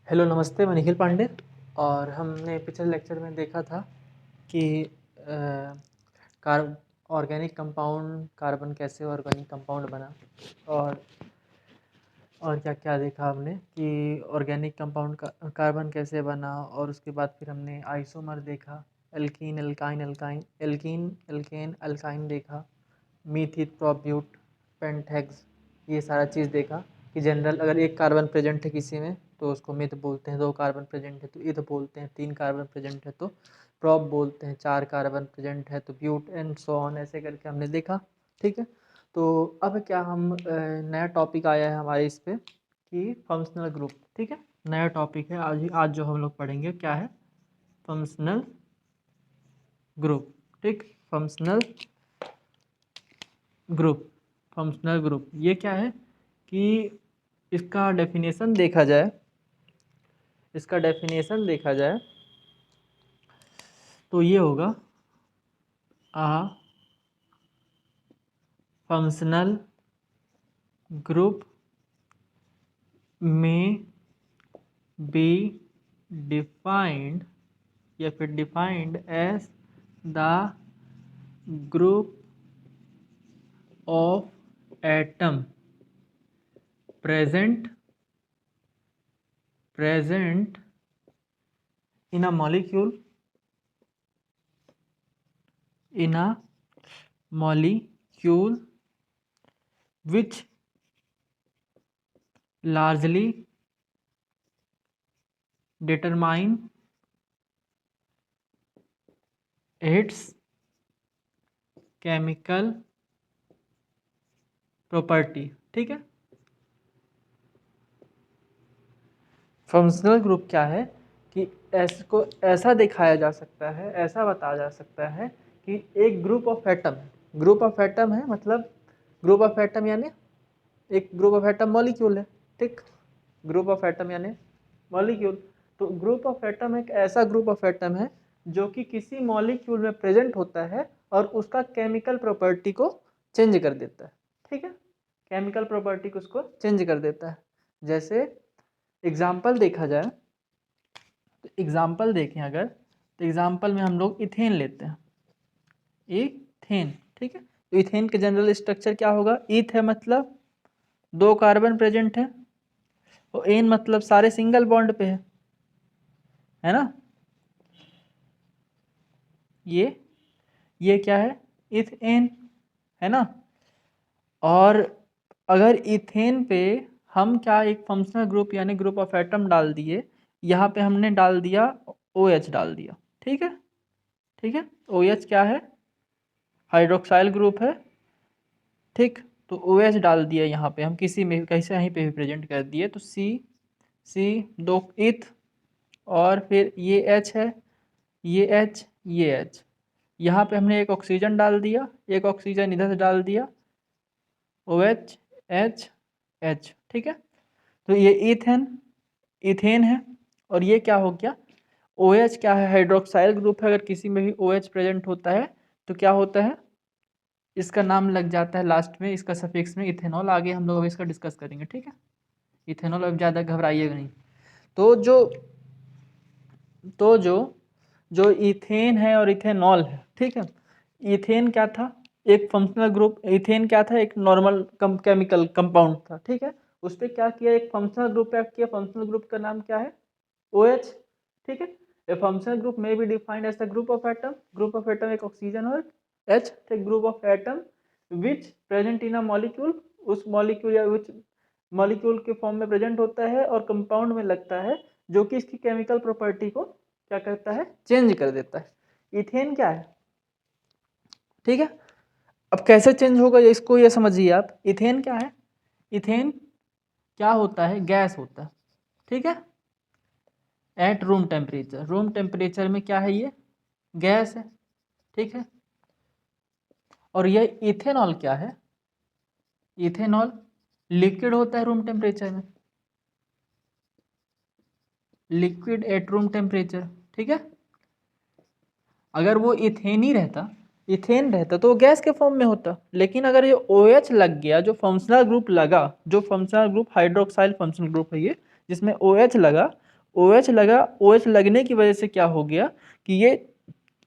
Hello नमस्ते, मैं निखिल पांडे। और हमने पिछले लेक्चर में देखा था कि कार्ब ऑर्गेनिक कंपाउंड कार्बन कैसे ऑर्गेनिक कंपाउंड बना। और क्या क्या देखा हमने कि ऑर्गेनिक कंपाउंड का कार्बन कैसे बना। और उसके बाद फिर हमने आइसोमर देखा, alkene alkyne alkyne alkene alkane alkyne देखा, मीथित प्रोप्यूट पेंटेक्स, ये सारा चीज़ देखा कि जनरल अगर एक कार्बन प्रेजेंट है किसी में तो उसको मिथ बोलते हैं, 2 कार्बन प्रेजेंट है तो इथ बोलते हैं, 3 कार्बन प्रेजेंट है तो प्रॉप बोलते हैं, 4 कार्बन प्रेजेंट है तो ब्यूट एंड सो ऑन, ऐसे करके हमने देखा। ठीक है, तो अब क्या हम नया टॉपिक आया है हमारे इस पे कि फंक्शनल ग्रुप। ठीक है, नया टॉपिक है आज जो हम लोग पढ़ेंगे क्या है, फंक्शनल ग्रुप। ठीक, फंक्शनल ग्रुप। फंक्शनल ग्रुप ये क्या है कि इसका डेफिनेशन देखा जाए, तो ये होगा आ फंक्शनल ग्रुप में बी डिफाइंड या फिर defined as the group of atom present in a molecule which largely determine its chemical property। ठीक है, फंक्शनल ग्रुप क्या है कि को ऐसा दिखाया जा सकता है, ऐसा बताया जा सकता है कि एक ग्रुप ऑफ एटम है। ग्रुप ऑफ एटम है मतलब ग्रुप ऑफ एटम यानी एक ग्रुप ऑफ एटम मॉलिक्यूल है। ठीक, ग्रुप ऑफ एटम यानी मॉलिक्यूल। तो ग्रुप ऑफ एटम एक ऐसा ग्रुप ऑफ एटम है जो कि किसी मॉलिक्यूल में प्रेजेंट होता है और उसका केमिकल प्रॉपर्टी को चेंज कर देता है। ठीक है, केमिकल प्रॉपर्टी को उसको चेंज कर देता है। जैसे एग्जाम्पल देखा जाए तो एग्जाम्पल देखें अगर, तो एग्जाम्पल में हम लोग इथेन लेते हैं, इथेन। ठीक है, तो इथेन के जनरल स्ट्रक्चर क्या होगा, ईथ है मतलब 2 कार्बन प्रेजेंट है और एन मतलब सारे सिंगल बॉन्ड पे है ना। ये क्या है, इथेन है ना। और अगर इथेन पे हम क्या एक फंक्शनल ग्रुप यानी ग्रुप ऑफ एटम डाल दिए, यहाँ पे हमने डाल दिया OH डाल दिया। ठीक है, ठीक है, OH क्या है, हाइड्रोक्साइल ग्रुप है। ठीक, तो OH डाल दिया यहाँ पे हम, किसी में कैसे यहीं पे भी प्रेजेंट कर दिए, तो सी 2 इथ और फिर ये H है, ये H। यहाँ पे हमने एक ऑक्सीजन डाल दिया, एक ऑक्सीजन इधर से डाल दिया, OH H। ठीक है, तो ये इथेन है। और ये क्या हो गया, OH क्या है, हाइड्रोक्साइल ग्रुप है। अगर किसी में भी OH प्रेजेंट होता है तो क्या होता है, इसका नाम लग जाता है लास्ट में, इसका सफिक्स में इथेनॉल। आगे हम लोग अब इसका डिस्कस करेंगे। ठीक है, इथेनॉल, अब ज़्यादा घबराइएगा नहीं। तो जो जो इथेन है और इथेनॉल है, ठीक है, इथेन क्या था, एक फंक्शनल ग्रुप। इथेन क्या था, एक नॉर्मल केमिकल कंपाउंड था। ठीक है, उस पर क्या किया, एक फंक्शनल ग्रुप ऐड किया। फंक्शनल ग्रुप का नाम क्या है, OH। ठीक है, ए फंक्शनल ग्रुप में भी defined as the group of atom. Group of atom एक ऑक्सीजन और H। ठीक, group of atom which present in a molecule, उस मॉलिक्यूल या विच मॉलिक्यूल के फॉर्म में प्रेजेंट होता है और कंपाउंड में लगता है, जो कि इसकी केमिकल प्रॉपर्टी को क्या करता है, चेंज कर देता है। इथेन क्या है, ठीक है, अब कैसे चेंज होगा इसको ये समझिए आप। इथेन क्या है, इथेन क्या होता है, गैस होता है। ठीक है, at room temperature, room temperature में क्या है, ये गैस है। ठीक है, और ये इथेनॉल क्या है, इथेनॉल लिक्विड होता है रूम टेम्परेचर में, लिक्विड एट रूम टेम्परेचर। ठीक है, अगर वो इथेन रहता तो वो गैस के फॉर्म में होता। लेकिन अगर ये OH लग गया, जो फंक्शनल ग्रुप लगा, जो functional group hydroxyl functional group है ये, जिसमें OH लगा, OH लगा, OH लगने की वजह से क्या हो गया कि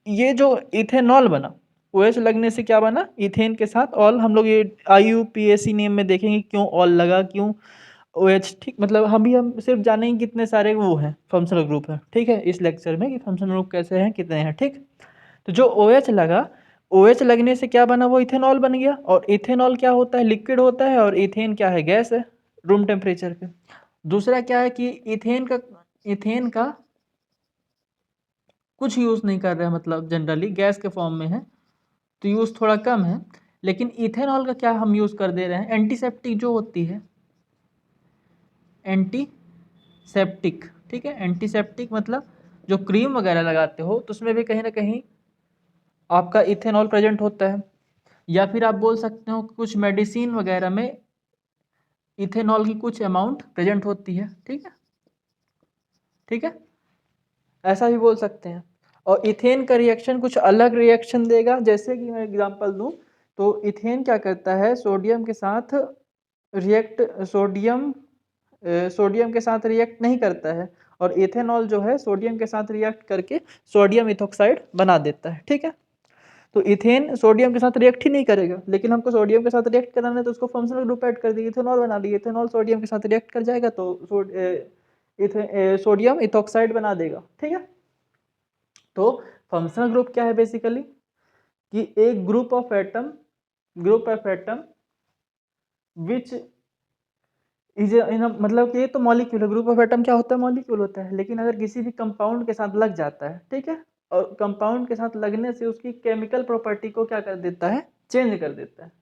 ये जो इथेनॉल बना, OH लगने से क्या बना, इथेन के साथ ऑल। हम लोग ये IUPAC नेम में देखेंगे क्यों ऑल लगा, क्यों OH, ठीक। मतलब हम सिर्फ जानेंगे कितने सारे वो हैं फंक्शनल ग्रुप हैं, ठीक है, इस लेक्चर में कि फंक्शनल ग्रुप कैसे हैं, कितने हैं, ठीक। तो जो OH लगा, OH लगने से क्या बना, वो इथेनॉल बन गया। और इथेनॉल क्या होता है, लिक्विड होता है, और इथेन क्या है, गैस है रूम टेम्परेचर पे। दूसरा क्या है कि इथेन का कुछ यूज़ नहीं कर रहे हैं, मतलब जनरली गैस के फॉर्म में है तो यूज़ थोड़ा कम है। लेकिन इथेनॉल का क्या हम यूज़ कर दे रहे हैं, एंटीसेप्टिक जो होती है, एंटीसेप्टिक, ठीक है। एंटीसेप्टिक मतलब जो क्रीम वगैरह लगाते हो तो उसमें भी कहीं ना कहीं आपका इथेनॉल प्रेजेंट होता है। या फिर आप बोल सकते हो कुछ मेडिसिन वगैरह में इथेनॉल की कुछ अमाउंट प्रेजेंट होती है, ठीक है, ठीक है, ऐसा भी बोल सकते हैं। और इथेन का रिएक्शन कुछ अलग रिएक्शन देगा। जैसे कि मैं एग्जांपल दूं तो इथेन क्या करता है, सोडियम के साथ रिएक्ट सोडियम के साथ रिएक्ट नहीं करता है, और इथेनॉल जो है सोडियम के साथ रिएक्ट करके सोडियम इथॉक्साइड बना देता है, ठीक है। तो इथेन सोडियम के साथ रिएक्ट ही नहीं करेगा, लेकिन हमको सोडियम के साथ रिएक्ट कराना है तो उसको फंक्शनल ग्रुप ऐड कर दिए, इथेनॉल बना लिए। इथेनॉल सोडियम के साथ रिएक्ट कर जाएगा तो सोडियम इथॉक्साइड बना देगा, ठीक है। तो फंक्शनल ग्रुप क्या है बेसिकली, कि एक group of atom which is मतलब कि ये तो मॉलिक्यूल है। ग्रुप ऑफ एटम क्या होता है, मॉलिक्यूल होता है। लेकिन अगर किसी भी कंपाउंड के साथ लग जाता है, ठीक है, और कंपाउंड के साथ लगने से उसकी केमिकल प्रॉपर्टी को क्या कर देता है, चेंज कर देता है,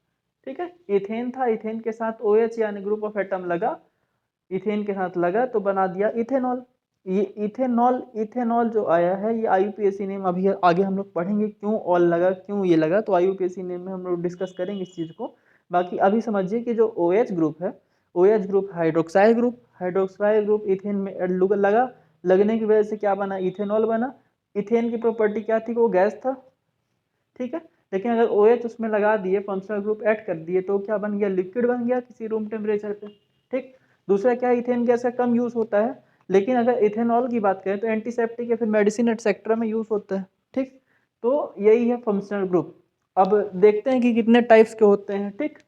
ठीक है। इथेन था, इथेन के साथ OH यानी ग्रुप ऑफ एटम लगा, इथेन के साथ लगा तो बना दिया इथेनॉल। ये इथेनॉल इथेनॉल जो आया है ये IUPAC नेम, अभी आगे हम लोग पढ़ेंगे क्यों ऑल लगा, क्यों ये लगा, तो IUPAC नेम में हम लोग डिस्कस करेंगे इस चीज़ को। बाकी अभी समझिए कि जो OH ग्रुप है, OH group hydroxyl group ethane में लगा, लगने की वजह से क्या बना, इथेनॉल बना। इथेन की प्रॉपर्टी क्या थी, वो गैस था, ठीक है। लेकिन अगर OH उसमें लगा दिए, फंक्शनल ग्रुप ऐड कर दिए, तो क्या बन गया, लिक्विड बन गया किसी रूम टेम्परेचर पे, ठीक। दूसरा क्या, इथेन गैस का कम यूज होता है। लेकिन अगर इथेनॉल की बात करें तो एंटीसेप्टिक या फिर मेडिसिन एटसेट्रा में यूज होता है, ठीक। तो यही है फंक्शनल ग्रुप। अब देखते हैं कि कितने टाइप्स के होते हैं, ठीक,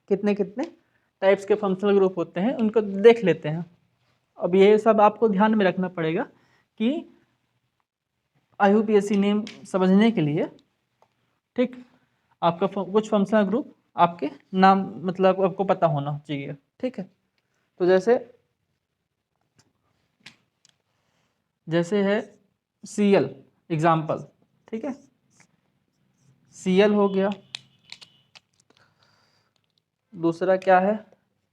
कितने कितने टाइप्स के फंक्शनल ग्रुप होते हैं, उनको देख लेते हैं। अब ये सब आपको ध्यान में रखना पड़ेगा कि IUPAC नेम समझने के लिए, ठीक, आपका कुछ फंक्शनल ग्रुप आपके नाम मतलब आपको पता होना चाहिए, ठीक है। तो जैसे है Cl एग्जाम्पल, ठीक है, Cl हो गया। दूसरा क्या है,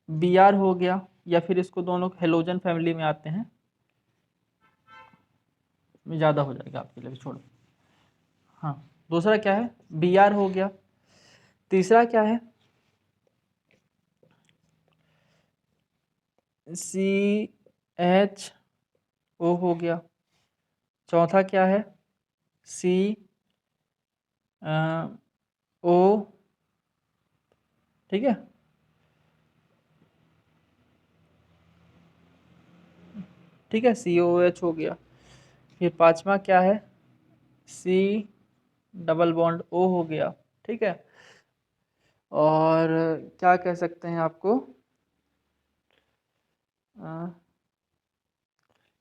Br हो गया, या फिर इसको दोनों हेलोजन फैमिली में आते हैं, ज़्यादा हो जाएगा आपके लिए, छोड़ो। हाँ, दूसरा क्या है, Br हो गया। तीसरा क्या है, CHO हो गया। चौथा क्या है, CO, ठीक है, ठीक है, COOH हो गया। फिर पांचवा क्या है, C डबल बॉन्ड O हो गया, ठीक है। और क्या कह सकते हैं आपको,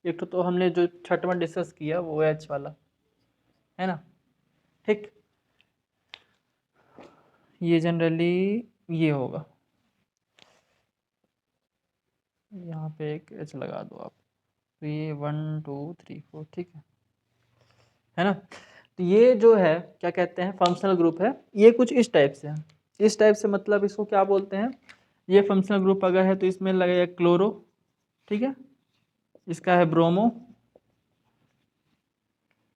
एक तो हमने जो छठवां डिस्कस किया वो OH वाला है ना, ठीक। ये जनरली ये होगा, यहाँ पे एक H लगा दो आप, तो ये 1 2 3 4, ठीक है ना। तो ये जो है क्या कहते हैं, फंक्शनल ग्रुप है। ये कुछ इस टाइप से है, इस टाइप से मतलब इसको क्या बोलते हैं, ये फंक्शनल ग्रुप अगर है तो इसमें लगेगा क्लोरो, ठीक है, इसका है ब्रोमो,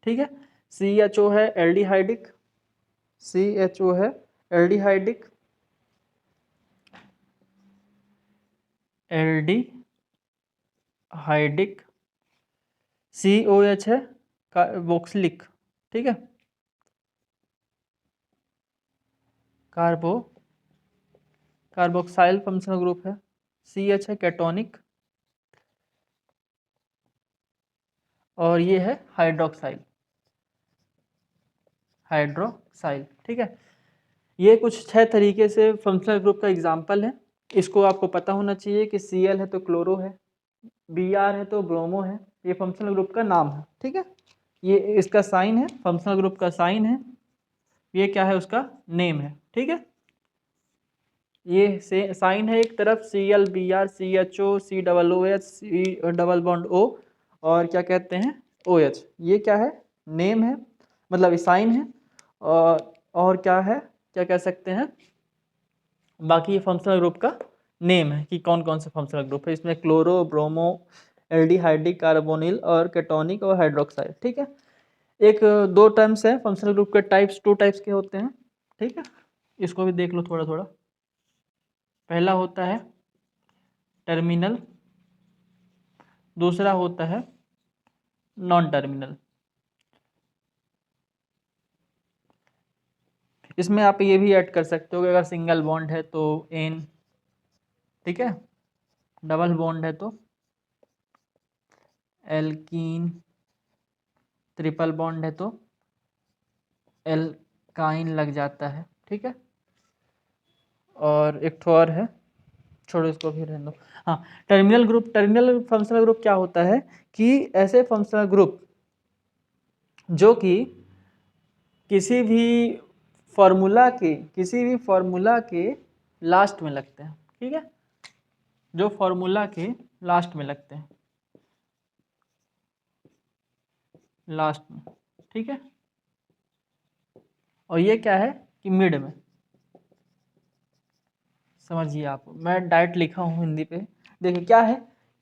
ठीक है। CHO है एल्डिहाइडिक, CHO है एल्डिहाइडिक, एल्डिहाइडिक। COH है कार्बोक्सिलिक, ठीक है, कार्बोक्साइल फंक्शनल ग्रुप है। CH है कैटोनिक, और ये है हाइड्रोक्साइल, हाइड्रोक्साइल। ठीक है, ये कुछ 6 तरीके से फंक्शनल ग्रुप का एग्जाम्पल है। इसको आपको पता होना चाहिए कि Cl है तो क्लोरो है, Br है तो ब्रोमो है, ये फंक्शनल ग्रुप का नाम है। ठीक है, ये इसका साइन है, फंक्शनल ग्रुप का साइन है, ये क्या है उसका नेम है। ठीक है, ये से साइन है एक तरफ Cl Br CHO COOH C double bond O और क्या कहते हैं OH, ये क्या है नेम है, मतलब साइन है। और क्या है, क्या कह सकते हैं, बाकी ये फंक्शनल ग्रुप का नेम है कि कौन कौन से फंक्शनल ग्रुप है। इसमें क्लोरो, ब्रोमो, एल्डिहाइडिक, कार्बोनिल और केटोनिक और हाइड्रोक्साइड। ठीक है, एक दो टर्म्स है फंक्शनल ग्रुप के टाइप्स, 2 टाइप्स के होते हैं। ठीक है, इसको भी देख लो थोड़ा थोड़ा। पहला होता है टर्मिनल, दूसरा होता है नॉन टर्मिनल। इसमें आप ये भी ऐड कर सकते हो कि अगर सिंगल बॉन्ड है तो एन, ठीक है, डबल बॉन्ड है तो एल्कीन, ट्रिपल बॉन्ड है तो एल्काइन लग जाता है। ठीक है, और एक ठो और है, छोड़ो इसको भी रहने दो। हाँ, terminal group, terminal functional group क्या होता है कि ऐसे फंक्शनल ग्रुप जो कि किसी भी फॉर्मूला के लास्ट में लगते हैं। ठीक है, जो फॉर्मूला के लास्ट में लगते हैं, लास्ट में। ठीक है, और ये क्या है कि मिड में, समझिए आप, मैं डायरेक्ट लिखा हूँ हिंदी पे। देखिए क्या है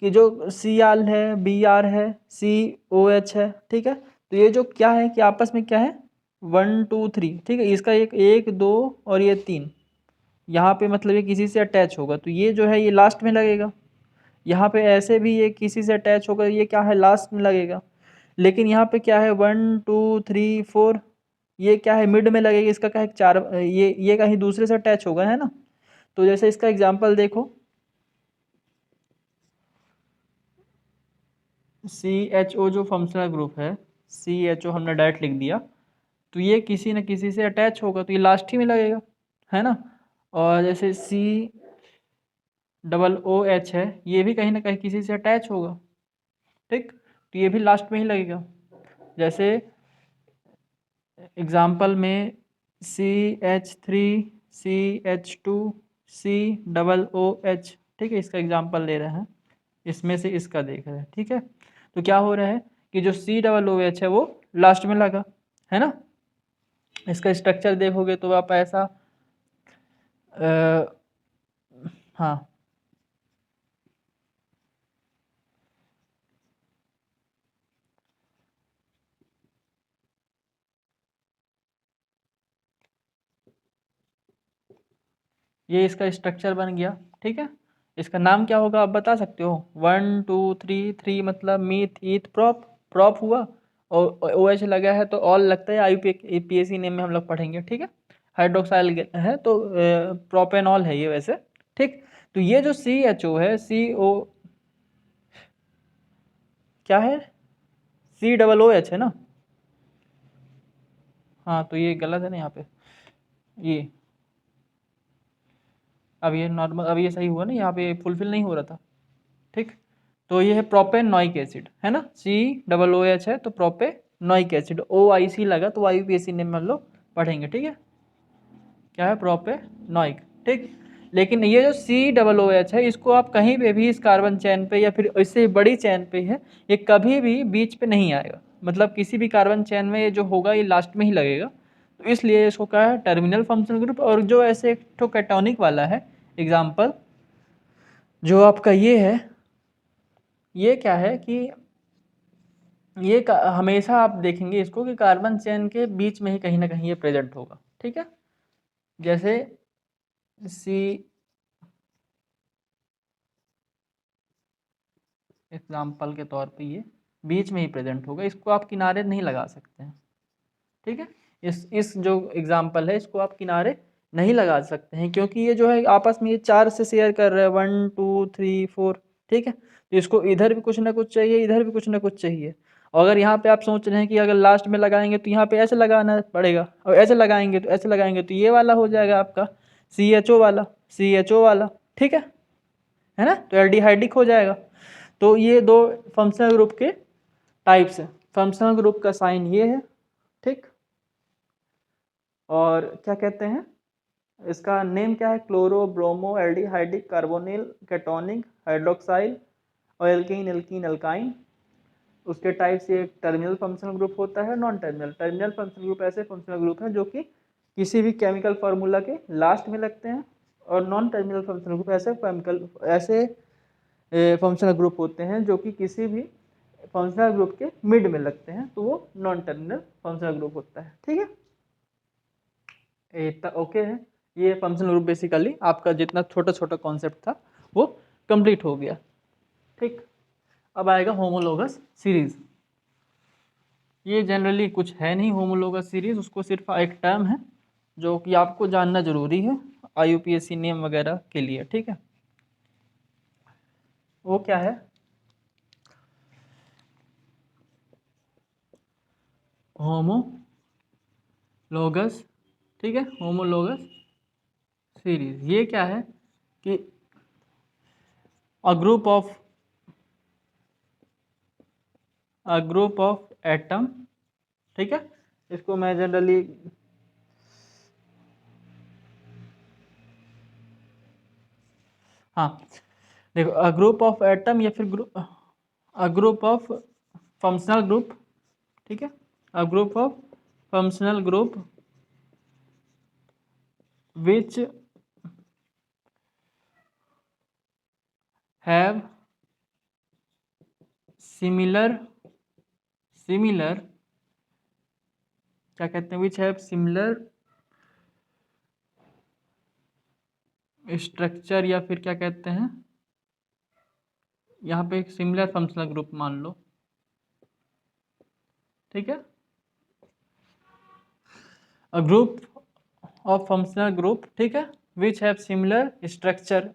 कि जो Cl है, Br है, COH है। ठीक है, तो ये जो क्या है कि आपस में क्या है 1 2 3। ठीक है, इसका एक 1 2 और ये 3, यहाँ पे मतलब ये किसी से अटैच होगा तो ये जो है ये लास्ट में लगेगा। यहाँ पे ऐसे भी ये किसी से अटैच होगा, ये क्या है लास्ट में लगेगा। लेकिन यहाँ पे क्या है 1 2 3 4, ये क्या है मिड में लगेगा। इसका क्या है 4, ये कहीं दूसरे से अटैच होगा, है ना। तो जैसे इसका एग्जांपल देखो, CHO जो फंक्शनल ग्रुप है, CHO हमने डायरेक्ट लिख दिया, तो ये किसी न किसी से अटैच होगा तो ये लास्ट ही में लगेगा, है ना। और जैसे COOH है, ये भी कहीं ना कहीं किसी से अटैच होगा। ठीक, तो ये भी लास्ट में ही लगेगा। जैसे एग्जाम्पल में CH3 CH2 COOH। ठीक है, इसका एग्जाम्पल ले रहे हैं, इसमें से इसका देख रहे हैं। ठीक है, तो क्या हो रहा है कि जो COOH है वो लास्ट में लगा, है ना। इसका स्ट्रक्चर देखोगे तो आप ऐसा हाँ, ये इसका स्ट्रक्चर बन गया। ठीक है, इसका नाम क्या होगा आप बता सकते हो। 1 2 3, 3 मतलब मीथ ईथ प्रॉप, प्रॉप हुआ, और OH लगा है तो ऑल लगता है। IUPAC नेम में हम लोग पढ़ेंगे। ठीक है, हाइड्रोक्साइल है तो प्रोपेनॉल है ये वैसे। ठीक, तो ये जो CHO है, CO क्या है, COOH है ना। हाँ, तो ये गलत है ना यहाँ पे, ये अब ये नॉर्मल, अब ये सही हुआ ना, यहाँ पे फुलफिल नहीं हो रहा था। ठीक, तो ये है प्रोपेनॉइक एसिड, है ना। COOH है तो प्रोपेनॉइक एसिड, OIC लगा तो IUPAC नेम में हम लोग पढ़ेंगे। ठीक है, क्या है प्रोपेनॉइक। ठीक, लेकिन ये जो COOH है, इसको आप कहीं पे भी इस कार्बन चेन पे या फिर इससे बड़ी चेन पे है, ये कभी भी बीच पे नहीं आएगा। मतलब किसी भी कार्बन चेन में ये जो होगा ये लास्ट में ही लगेगा, तो इसलिए इसको क्या है टर्मिनल फंक्शनल ग्रुप। और जो ऐसे एक ठो कैटोनिक वाला है एग्जाम्पल, जो आपका ये है, ये क्या है कि ये हमेशा आप देखेंगे इसको कि कार्बन चेन के बीच में ही कहीं ना कहीं ये प्रेजेंट होगा। ठीक है, जैसे सी एग्जाम्पल के तौर पे ये बीच में ही प्रेजेंट होगा, इसको आप किनारे नहीं लगा सकते हैं। ठीक है, इस जो एग्जाम्पल है इसको आप किनारे नहीं लगा सकते हैं, क्योंकि ये जो है आपस में ये 4 से शेयर कर रहे हैं, 1 2 3 4। ठीक है, तो इसको इधर भी कुछ ना कुछ चाहिए, इधर भी कुछ ना कुछ चाहिए। और अगर यहाँ पे आप सोच रहे हैं कि अगर लास्ट में लगाएंगे तो यहाँ पे ऐसे लगाना पड़ेगा, और ऐसे लगाएंगे तो ऐसे लगाएंगे तो ये वाला हो जाएगा आपका CHO वाला, CHO वाला, ठीक है ना, तो एल्डिहाइडिक हो जाएगा। तो ये दो फंक्शनल ग्रुप के टाइप्स हैं। फंक्शनल ग्रुप का साइन ये है, ठीक। और क्या कहते हैं, इसका नेम क्या है, chloro, bromo, aldehydic, carbonyl, ketonic, hydroxyl और एल्कीन, एल्कीन, एल्काइन। उसके टाइप से एक टर्मिनल फंक्शनल ग्रुप होता है, non terminal. Terminal functional group ऐसे फंक्शनल ग्रुप हैं जो कि किसी भी केमिकल फार्मूला के लास्ट में लगते हैं, और नॉन टर्मिनल फंक्शनल ग्रुप ऐसे फंक्शनल ग्रुप होते हैं जो कि किसी भी फंक्शनल ग्रुप के मिड में लगते हैं, तो वो नॉन टर्मिनल फंक्शनल ग्रुप होता है, ठीक है। ओके है, ये फंक्शनल ग्रुप बेसिकली आपका जितना छोटा छोटा कॉन्सेप्ट था वो कंप्लीट हो गया, ठीक। अब आएगा होमोलोगस सीरीज। ये जनरली कुछ है नहीं होमोलोगस सीरीज, उसको सिर्फ एक टर्म है जो कि आपको जानना जरूरी है IUPAC नेम वगैरह के लिए, ठीक है। वो क्या है, होमोलोगस, ठीक है, होमोलोगस सीरीज। ये क्या है कि अ ग्रुप ऑफ एटम, ठीक है। इसको मैं जनरली हाँ देखो, अ ग्रुप ऑफ एटम या फिर ग्रुप ऑफ फंक्शनल ग्रुप, ठीक है, a group of functional group which have similar क्या कहते हैं, विच हैव सिमिलर स्ट्रक्चर, या फिर क्या कहते हैं, यहाँ पे एक सिमिलर फंक्शनल ग्रुप मान लो, ठीक है। A group of functional group, ठीक है, which have similar structure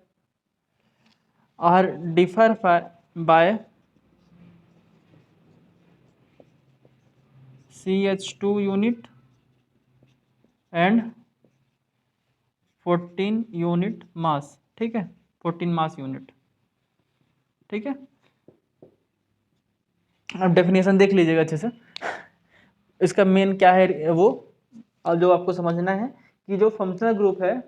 are differ by CH2 unit and 14 unit mass, ठीक है, 14 मास यूनिट, ठीक है। अब डेफिनेशन देख लीजिएगा अच्छे से, इसका मेन क्या है वो, और जो आपको समझना है कि जो फंक्शनल ग्रुप है,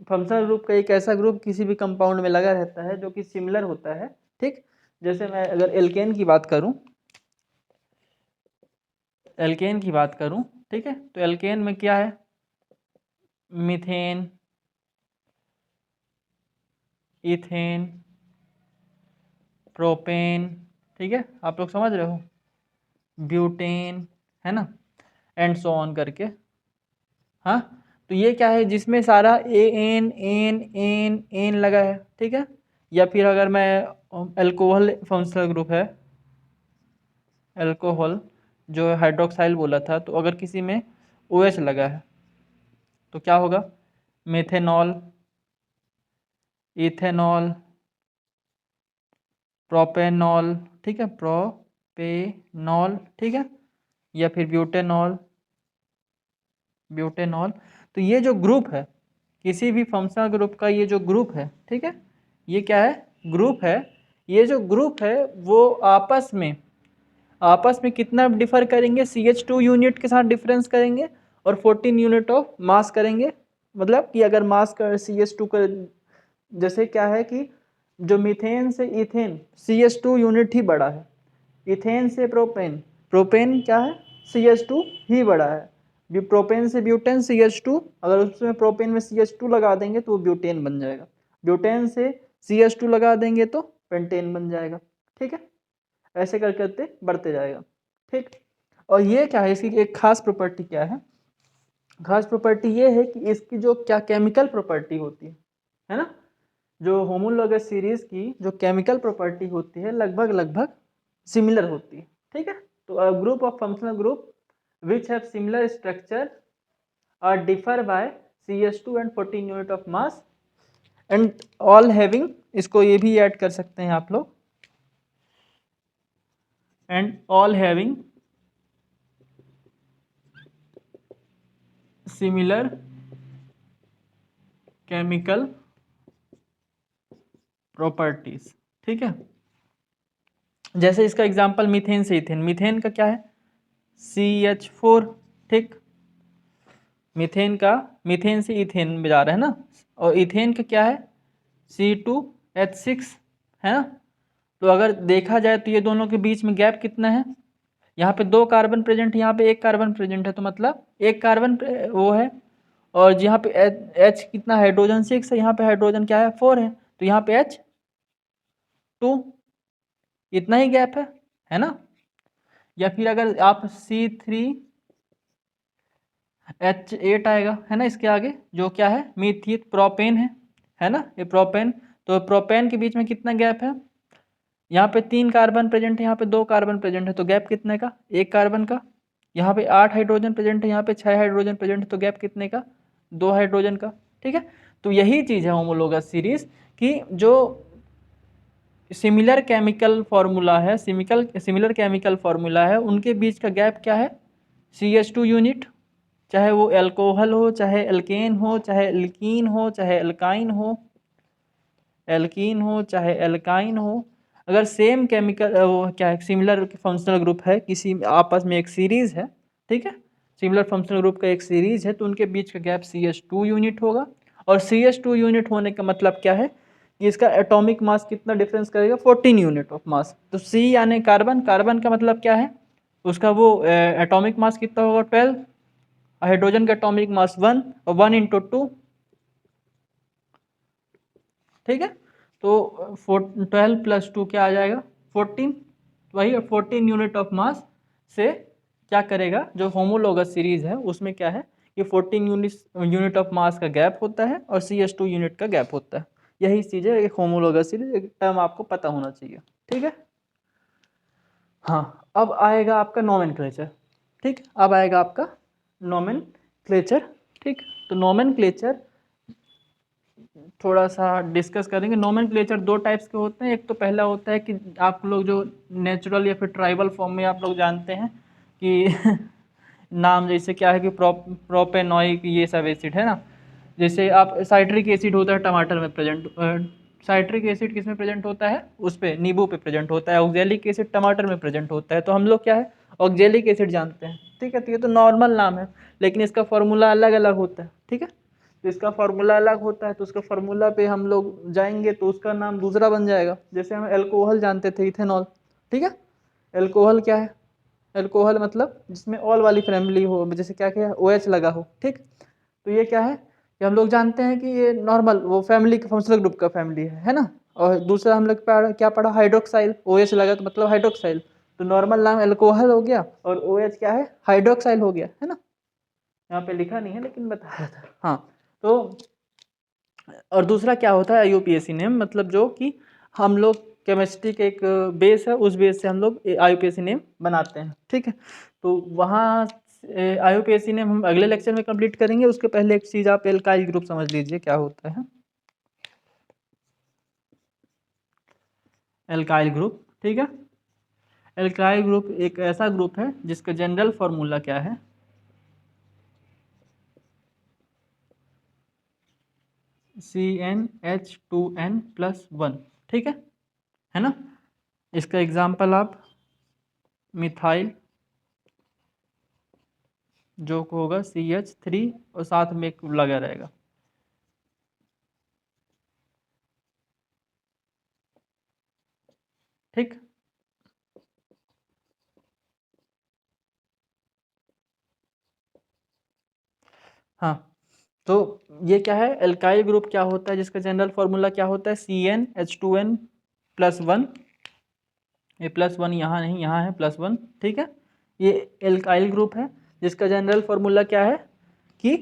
फंक्शनल ग्रुप का एक ऐसा ग्रुप किसी भी कंपाउंड में लगा रहता है जो कि सिमिलर होता है, ठीक। जैसे मैं अगर एल्केन की बात करूं, ठीक है, तो एल्केन में क्या है, मीथेन, इथेन, प्रोपेन, ठीक है, आप लोग समझ रहे हो, ब्यूटेन, है ना, एंड सो ऑन करके। हाँ, तो ये क्या है, जिसमें सारा एन एन एन एन लगा है, ठीक है। या फिर अगर मैं अल्कोहल फंक्शनल ग्रुप है, अल्कोहल जो हाइड्रोक्साइल बोला था, तो अगर किसी में OH लगा है तो क्या होगा, मेथेनॉल, इथेनॉल, प्रोपेनॉल, ठीक है, प्रोपेनॉल, ठीक है, या फिर ब्यूटेनॉल, तो ये जो ग्रुप है किसी भी फंक्शनल ग्रुप का, ये जो ग्रुप है, ठीक है, ये क्या है, ग्रुप है। ये जो ग्रुप है वो आपस में कितना डिफर करेंगे, CH2 यूनिट के साथ डिफरेंस करेंगे और 14 यूनिट ऑफ मास करेंगे। मतलब कि अगर मास का CH2 का, जैसे क्या है कि जो मीथेन से इथेन CH2 यूनिट ही बड़ा है, इथेन से प्रोपेन क्या है, CH2 ही बड़ा है, प्रोपेन से ब्यूटेन CH2, अगर उसमें प्रोपेन में CH2 लगा देंगे तो वो ब्यूटेन बन जाएगा, ब्यूटेन से CH2 लगा देंगे तो पेंटेन बन जाएगा, ठीक है। ऐसे कर करते बढ़ते जाएगा, ठीक। और ये क्या है, इसकी एक खास प्रॉपर्टी क्या है, खास प्रॉपर्टी ये है कि इसकी जो क्या केमिकल प्रॉपर्टी होती है ना, जो होमोलोगस सीरीज की जो केमिकल प्रॉपर्टी होती है लगभग सिमिलर होती है, ठीक है। तो a group of functional group which have similar structure are differ by CH2 and 14 unit of mass and all having, इसको ये भी ऐड कर सकते हैं आप लोग, and all having similar chemical properties. ठीक है, जैसे इसका एग्जांपल मीथेन से इथेन, मीथेन का क्या है CH4, ठीक, मीथेन का, मीथेन से इथेन में जा रहा है ना, और इथेन का क्या है C2H6, है ना। तो अगर देखा जाए तो ये दोनों के बीच में गैप कितना है, यहाँ पे 2 कार्बन प्रेजेंट, यहाँ पे 1 कार्बन प्रेजेंट है, तो मतलब 1 कार्बन वो है, और यहाँ पे H कितना, हाइड्रोजन 6 है, यहाँ पे हाइड्रोजन क्या है 4 है, तो यहाँ पे H2, इतना ही गैप है ना। या फिर अगर आप C3H8 आएगा, है ना, इसके आगे जो क्या है मीथित प्रोपेन है ना, ये प्रोपेन, तो प्रोपेन के बीच में कितना गैप है, यहाँ पे 3 कार्बन प्रेजेंट है, यहाँ पे 2 कार्बन प्रेजेंट है, तो गैप कितने का 1 कार्बन का। यहाँ पे 8 हाइड्रोजन प्रेजेंट है, यहाँ पे 6 हाइड्रोजन प्रेजेंट है, तो गैप कितने का 2 हाइड्रोजन का। ठीक है, तो यही चीज़ है होमोलोगस सीरीज की, जो सिमिलर केमिकल फार्मूला है, सिमिलर केमिकल फार्मूला है, उनके बीच का गैप क्या है CH2 यूनिट, चाहे वो एल्कोहल हो, चाहे एल्केन हो, चाहे एल्कीन हो, चाहे एल्काइन हो, चाहे एल्काइन हो, अगर सेम केमिकल वो क्या है सिमिलर फंक्शनल ग्रुप है, किसी आपस में एक सीरीज है, ठीक है, सिमिलर फंक्शनल ग्रुप का एक सीरीज है, तो उनके बीच का गैप CH2 यूनिट होगा। और CH2 यूनिट होने का मतलब क्या है कि इसका एटॉमिक मास कितना डिफरेंस करेगा 14 यूनिट ऑफ मास। तो C यानी कार्बन, कार्बन का मतलब क्या है उसका वो एटॉमिक मास कितना होगा 12, हाइड्रोजन का एटॉमिक मास 1, और 1 × 2, ठीक है, तो 12 + 2 क्या आ जाएगा 14, वही 14 यूनिट ऑफ मास से क्या करेगा, जो होमोलोगस सीरीज है उसमें क्या है कि 14 यूनिट ऑफ मास का गैप होता है और CH2 यूनिट का गैप होता है। यही चीज़ है एक होमोलोगस सीरीज, एक टर्म आपको पता होना चाहिए। ठीक है, हाँ, अब आएगा आपका नोमेनक्लेचर। ठीक, अब आएगा आपका नोमेनक्लेचर। ठीक, तो नोमेनक्लेचर थोड़ा सा डिस्कस करेंगे। नोमेनक्लेचर 2 टाइप्स के होते हैं। एक तो पहला होता है कि आप लोग जो नेचुरल या फिर ट्राइबल फॉर्म में आप लोग जानते हैं कि नाम जैसे क्या है कि प्रोपेनॉइक, ये सब एसिड है ना, जैसे आप साइट्रिक एसिड होता है टमाटर में प्रेजेंट, साइट्रिक एसिड किस में प्रेजेंट होता है उस पे नींबू पे प्रेजेंट होता है, ऑक्जेलिक एसिड टमाटर में प्रेजेंट होता है, तो हम लोग क्या है ऑक्जेलिक एसिड जानते हैं। ठीक है, तो ये तो नॉर्मल नाम है, लेकिन इसका फॉर्मूला अलग अलग होता है। ठीक है, तो इसका फार्मूला अलग होता है, तो उसका फार्मूला पे हम लोग जाएंगे तो उसका नाम दूसरा बन जाएगा। जैसे हम एल्कोहल जानते थे इथेनॉल, ठीक है, एल्कोहल क्या है, एल्कोहल मतलब जिसमें ऑल वाली फैमिली हो, जैसे क्या क्या OH लगा हो। ठीक, तो ये क्या है कि हम लोग जानते हैं कि ये नॉर्मल वो फैमिली का फंक्शनल ग्रुप का फैमिली है ना। और दूसरा हम लोग क्या पढ़ा हाइड्रोक्साइल, OH लगा तो मतलब हाइड्रोक्साइल, तो नॉर्मल नाम एल्कोहल हो गया और OH क्या है हाइड्रोक्साइल हो गया, है ना। यहाँ पे लिखा नहीं है लेकिन बता रहा था। हाँ, तो और दूसरा क्या होता है IUPAC नेम, मतलब जो कि हम लोग केमिस्ट्री के एक बेस है, उस बेस से हम लोग IUPAC नेम बनाते हैं। ठीक है, तो वहाँ IUPAC नेम हम अगले लेक्चर में कंप्लीट करेंगे। उसके पहले एक चीज़ आप एल्काइल ग्रुप समझ लीजिए क्या होता है एल्काइल ग्रुप। ठीक है, एल्काइल ग्रुप एक ऐसा ग्रुप है जिसका जनरल फार्मूला क्या है CnH2n+1। ठीक है ना। इसका एग्जाम्पल आप मिथाइल जो होगा CH3 और साथ में एक लगा रहेगा। ठीक, हाँ, तो ये क्या है एल्काइल ग्रुप क्या होता है जिसका जनरल फार्मूला क्या होता है CnH2n+1। ये +1 यहाँ नहीं, यहाँ है +1। ठीक है, ये एल्काइल ग्रुप है जिसका जनरल फार्मूला क्या है कि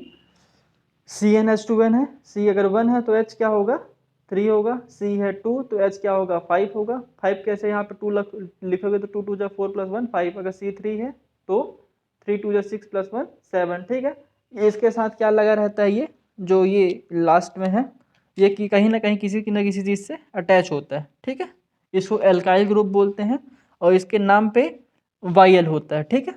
CnH2n है, C अगर 1 है तो H क्या होगा 3 होगा, C है 2 तो H क्या होगा 5 होगा। 5 कैसे यहाँ पे 2 लिखोगे तो 2 2 4 + 1 5, अगर C 3 है तो 3 2 6 + 1 7। ठीक है, इसके साथ क्या लगा रहता है, ये जो ये लास्ट में है ये कि कहीं ना कहीं किसी न किसी चीज़ से अटैच होता है। ठीक है, इसको एल्काइल ग्रुप बोलते हैं। और इसके नाम पे वाई होता है, ठीक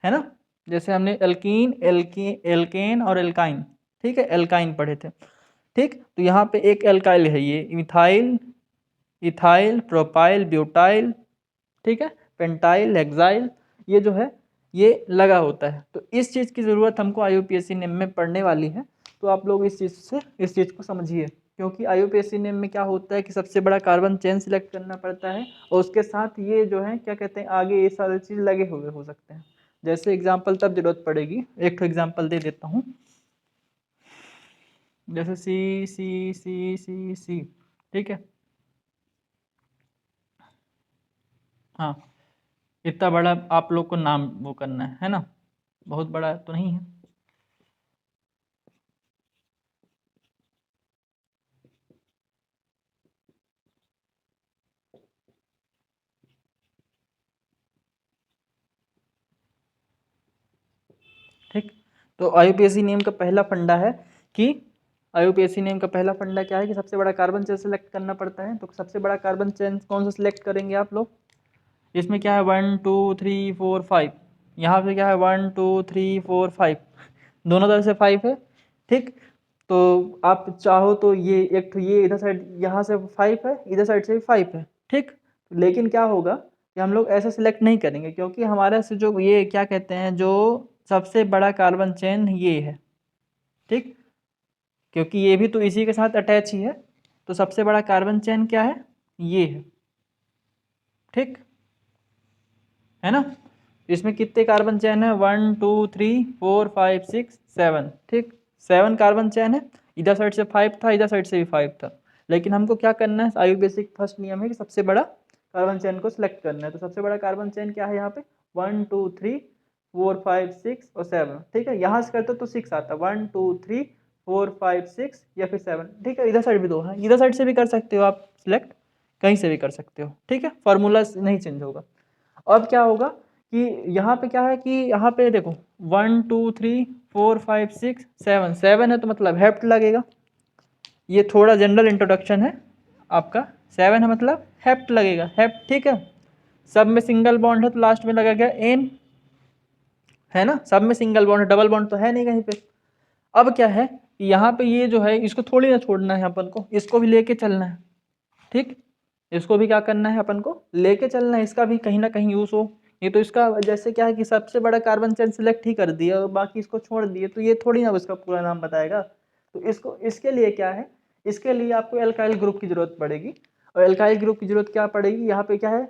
है ना। जैसे हमने एल्कीन, एल्केन और एल्काइन, ठीक है, एल्काइन पढ़े थे, ठीक। तो यहाँ पे एक एल्काइल है, ये मिथाइल, इथाइल, प्रोपाइल, ब्यूटाइल, ठीक है, पेंटाइल, हेक्साइल, ये जो है ये लगा होता है। तो इस चीज़ की ज़रूरत हमको IUPAC नेम में पढ़ने वाली है, तो आप लोग इस चीज़ को समझिए, क्योंकि IUPAC नेम में क्या होता है कि सबसे बड़ा कार्बन चेन सिलेक्ट करना पड़ता है, और उसके साथ ये जो है क्या कहते हैं, आगे ये सारी चीज़ लगे हुए हो सकते हैं। जैसे एग्जाम्पल तब जरूरत पड़ेगी, एक तो एग्जाम्पल दे देता हूँ, जैसे सी सी सी सी सी, ठीक है, हाँ, इतना बड़ा आप लोग को नाम वो करना है ना, बहुत बड़ा तो नहीं है। ठीक, तो IUPAC नेम का पहला फंडा है कि IUPAC नेम का पहला फंडा क्या है कि सबसे बड़ा कार्बन चेन सेलेक्ट करना पड़ता है। तो सबसे बड़ा कार्बन चेन कौन सा सिलेक्ट करेंगे आप लोग, इसमें क्या है 1 2 3 4 5, यहाँ पे क्या है 1 2 3 4 5, दोनों तरफ से 5 है, ठीक। तो आप चाहो तो ये एक तो ये इधर साइड यहाँ से 5 है, इधर साइड से भी 5 है, ठीक। लेकिन क्या होगा कि हम लोग ऐसा सिलेक्ट नहीं करेंगे, क्योंकि हमारे से जो ये क्या कहते हैं, जो सबसे बड़ा कार्बन चेन ये है, ठीक, क्योंकि ये भी तो इसी के साथ अटैच ही है। तो सबसे बड़ा कार्बन चेन क्या है, ये है, ठीक है ना। इसमें कितने कार्बन चेन है, 1 2 3 4 5 6 7, ठीक, 7 कार्बन चेन है। इधर साइड से 5 था, इधर साइड से भी 5 था, लेकिन हमको क्या करना है, IUPAC फर्स्ट नियम है कि सबसे बड़ा कार्बन चेन को सिलेक्ट करना है। तो सबसे बड़ा कार्बन चेन क्या है यहाँ पे, 1 2 3 4 5 6 और 7, ठीक है। यहाँ से करते तो 6 आता, 1 2 3 4 5 6 या फिर 7, ठीक है। इधर साइड भी 2 है, इधर साइड से भी कर सकते हो आप सिलेक्ट, कहीं से भी कर सकते हो, ठीक है, फॉर्मूला नहीं चेंज होगा। अब क्या होगा कि यहाँ पे क्या है कि यहाँ पे देखो 1 2 3 4 5 6 7, 7 है तो मतलब हेप्ट लगेगा। ये थोड़ा जनरल इंट्रोडक्शन है आपका, 7 है मतलब हेप्ट लगेगा, हेप्ट, ठीक है। सब में सिंगल बॉन्ड है तो लास्ट में लगा गया एन, है ना, सब में सिंगल बॉन्ड, डबल बॉन्ड तो है नहीं कहीं पे। अब क्या है कि यहाँ पे ये जो है इसको थोड़ी ना छोड़ना है अपन को, इसको भी लेके चलना है, ठीक। इसको भी क्या करना है अपन को, लेके चलना है, इसका भी कहीं ना कहीं यूज हो। ये तो इसका जैसे क्या है कि सबसे बड़ा कार्बन चेन सिलेक्ट ही कर दिया और बाकी इसको छोड़ दिए, तो ये थोड़ी ना उसका पूरा नाम बताएगा। तो इसको, इसके लिए क्या है, इसके लिए आपको एल्काइल ग्रुप की जरूरत पड़ेगी। और एल्काइल ग्रुप की जरूरत क्या पड़ेगी, यहाँ पे क्या है,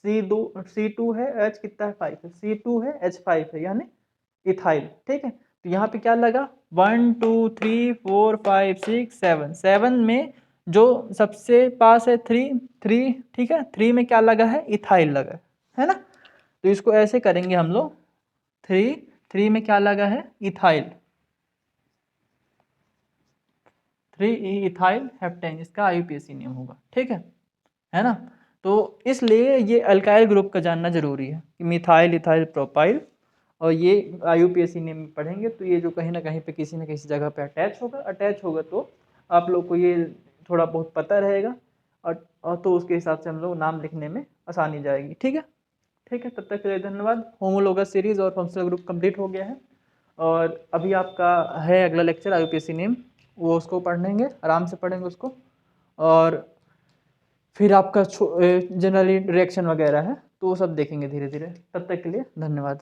C2 है, H कितना है 5 है, C2 है, H5 है, यानी इथाइल, ठीक है। तो यहाँ पे क्या लगा 1 2 3 4 5 6 7, 7 में जो सबसे पास है 3 3, ठीक है, 3 में क्या लगा है, इथाइल लगा है ना। तो इसको ऐसे करेंगे हम लोग, 3 3 में क्या लगा है, इथाइल, 3 इथाइल हेप्टेन, इसका IUPAC नेम होगा, ठीक है ना। तो इसलिए ये अल्काइल ग्रुप का जानना जरूरी है कि मिथाइल, इथाइल, प्रोपाइल, और ये IUPAC नेम में पढ़ेंगे तो ये जो कहीं ना कहीं पे किसी न किसी जगह पे अटैच होगा तो आप लोग को ये थोड़ा बहुत पता रहेगा, और तो उसके हिसाब से हम लोग नाम लिखने में आसानी जाएगी, ठीक है। ठीक है, तब तक के लिए धन्यवाद। होमोलोगस सीरीज और फंक्शनल ग्रुप कंप्लीट हो गया है, और अभी आपका है अगला लेक्चर IUPAC नेम, वो उसको पढ़ेंगे, आराम से पढ़ेंगे उसको, और फिर आपका जनरली रिएक्शन वगैरह है तो वो सब देखेंगे धीरे धीरे। तब तक के लिए धन्यवाद।